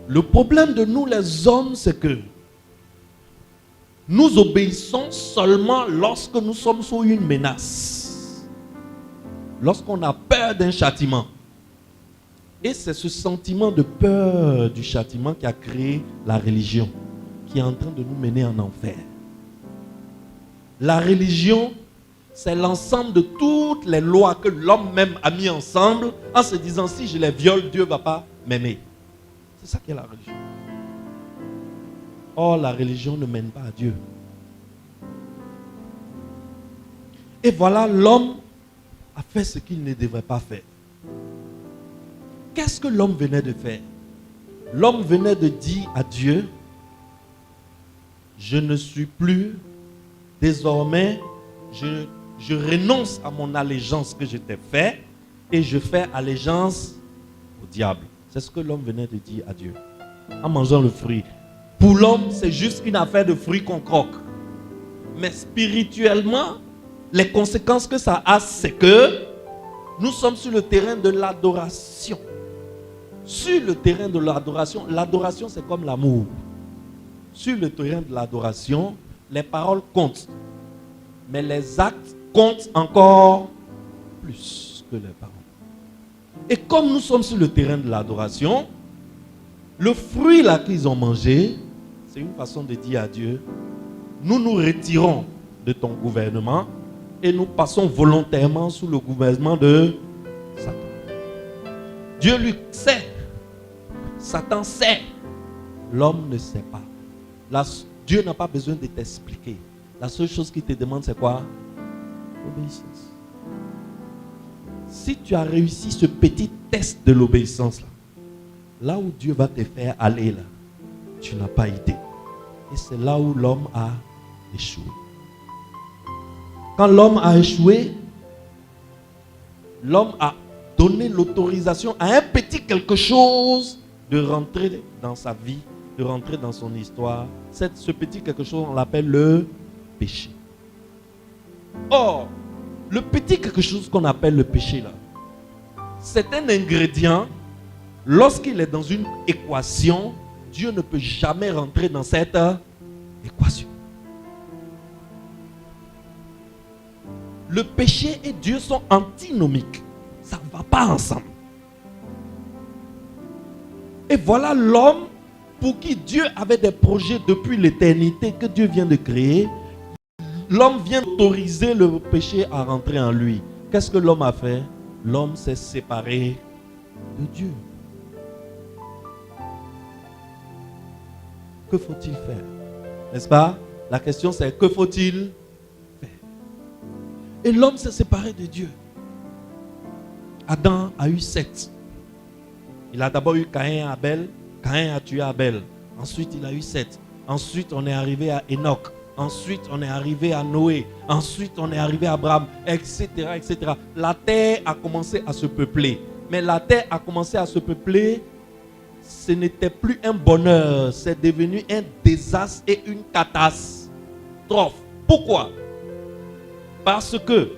Le problème de nous les hommes, c'est que nous obéissons seulement lorsque nous sommes sous une menace. Lorsqu'on a peur d'un châtiment. Et c'est ce sentiment de peur du châtiment qui a créé la religion, qui est en train de nous mener en enfer. La religion, c'est l'ensemble de toutes les lois que l'homme même a mis ensemble en se disant si je les viole, Dieu ne va pas m'aimer. C'est ça qui est la religion. Or, la religion ne mène pas à Dieu. Et voilà, l'homme a fait ce qu'il ne devrait pas faire. Qu'est-ce que l'homme venait de faire? L'homme venait de dire à Dieu, je ne suis plus, désormais, je renonce à mon allégeance que je t'ai fait et je fais allégeance au diable. C'est ce que l'homme venait de dire à Dieu en mangeant le fruit. Pour l'homme, c'est juste une affaire de fruits qu'on croque. Mais spirituellement, les conséquences que ça a, c'est que nous sommes sur le terrain de l'adoration. Sur le terrain de l'adoration, l'adoration c'est comme l'amour. Sur le terrain de l'adoration, les paroles comptent. Mais les actes comptent encore plus que les paroles. Et comme nous sommes sur le terrain de l'adoration, le fruit là qu'ils ont mangé, c'est une façon de dire à Dieu, nous nous retirons de ton gouvernement et nous passons volontairement sous le gouvernement de Satan. Dieu lui sait, Satan sait, l'homme ne sait pas. Dieu n'a pas besoin de t'expliquer. La seule chose qu'il te demande, c'est quoi? L'obéissance. Si tu as réussi ce petit test de l'obéissance là, là où Dieu va te faire aller là, tu n'as pas été. Et c'est là où l'homme a échoué. Quand l'homme a échoué, l'homme a donné l'autorisation à un petit quelque chose de rentrer dans sa vie, de rentrer dans son histoire. Ce petit quelque chose, on l'appelle le péché. Or, le petit quelque chose qu'on appelle le péché là, c'est un ingrédient. Lorsqu'il est dans une équation, Dieu ne peut jamais rentrer dans cette équation. Le péché et Dieu sont antinomiques. Ça ne va pas ensemble. Et voilà l'homme pour qui Dieu avait des projets depuis l'éternité que Dieu vient de créer. L'homme vient d'autoriser le péché à rentrer en lui. Qu'est-ce que l'homme a fait? L'homme s'est séparé de Dieu. Que faut-il faire? N'est-ce pas? La question c'est que faut-il faire? Et l'homme s'est séparé de Dieu. Adam a eu Seth. Il a d'abord eu Caïn et Abel. Caïn a tué Abel. Ensuite il a eu Seth. Ensuite on est arrivé à Enoch. Ensuite on est arrivé à Noé. Ensuite on est arrivé à Abraham, etc., etc. La terre a commencé à se peupler. Mais la terre a commencé à se peupler. Ce n'était plus un bonheur, c'est devenu un désastre et une catastrophe. Pourquoi? Parce que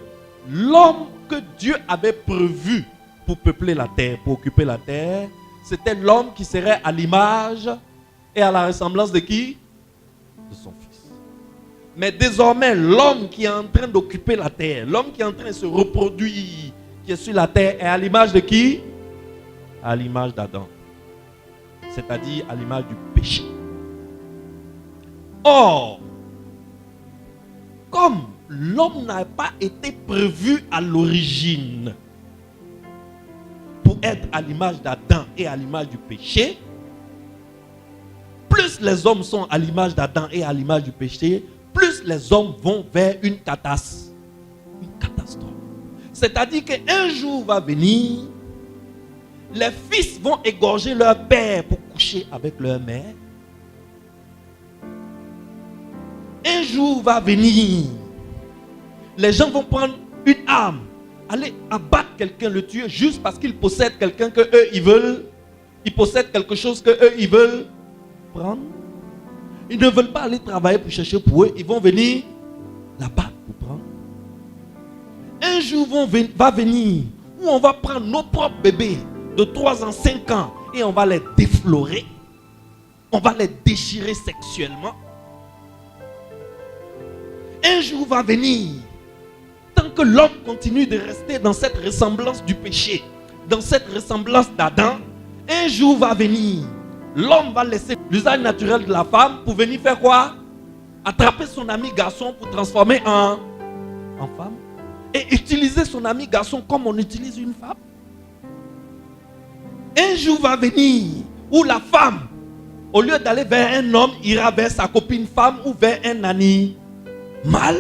l'homme que Dieu avait prévu pour peupler la terre, pour occuper la terre, c'était l'homme qui serait à l'image et à la ressemblance de qui? De son fils. Mais désormais, l'homme qui est en train d'occuper la terre, l'homme qui est en train de se reproduire, qui est sur la terre, est à l'image de qui? À l'image d'Adam. C'est-à-dire à l'image du péché. Or, comme l'homme n'a pas été prévu à l'origine pour être à l'image d'Adam et à l'image du péché, plus les hommes sont à l'image d'Adam et à l'image du péché, plus les hommes vont vers une catastrophe. C'est-à-dire qu'un jour va venir, les fils vont égorger leur père pour coucher avec leur mère. Un jour va venir, les gens vont prendre une arme, aller abattre quelqu'un, le tuer juste parce qu'il possède quelqu'un que eux ils veulent. Ils possèdent quelque chose que eux ils veulent prendre. Ils ne veulent pas aller travailler pour chercher pour eux. Ils vont venir là-bas pour prendre. Un jour va venir où on va prendre nos propres bébés de 3 ans, 5 ans et on va les déflorer. On va les déchirer sexuellement. Un jour va venir, tant que l'homme continue de rester dans cette ressemblance du péché, dans cette ressemblance d'Adam, un jour va venir, l'homme va laisser l'usage naturel de la femme pour venir faire quoi? Attraper son ami garçon pour transformer en femme et utiliser son ami garçon comme on utilise une femme. Un jour va venir où la femme, au lieu d'aller vers un homme, ira vers sa copine femme ou vers un animal.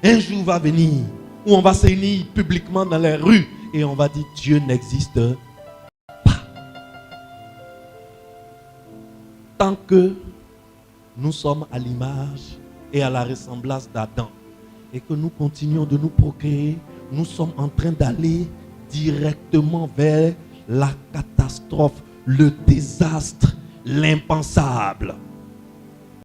Un jour va venir où on va se réunir publiquement dans les rues et on va dire Dieu n'existe pas. Tant que nous sommes à l'image et à la ressemblance d'Adam et que nous continuons de nous procréer, nous sommes en train d'aller directement vers la catastrophe, le désastre, l'impensable.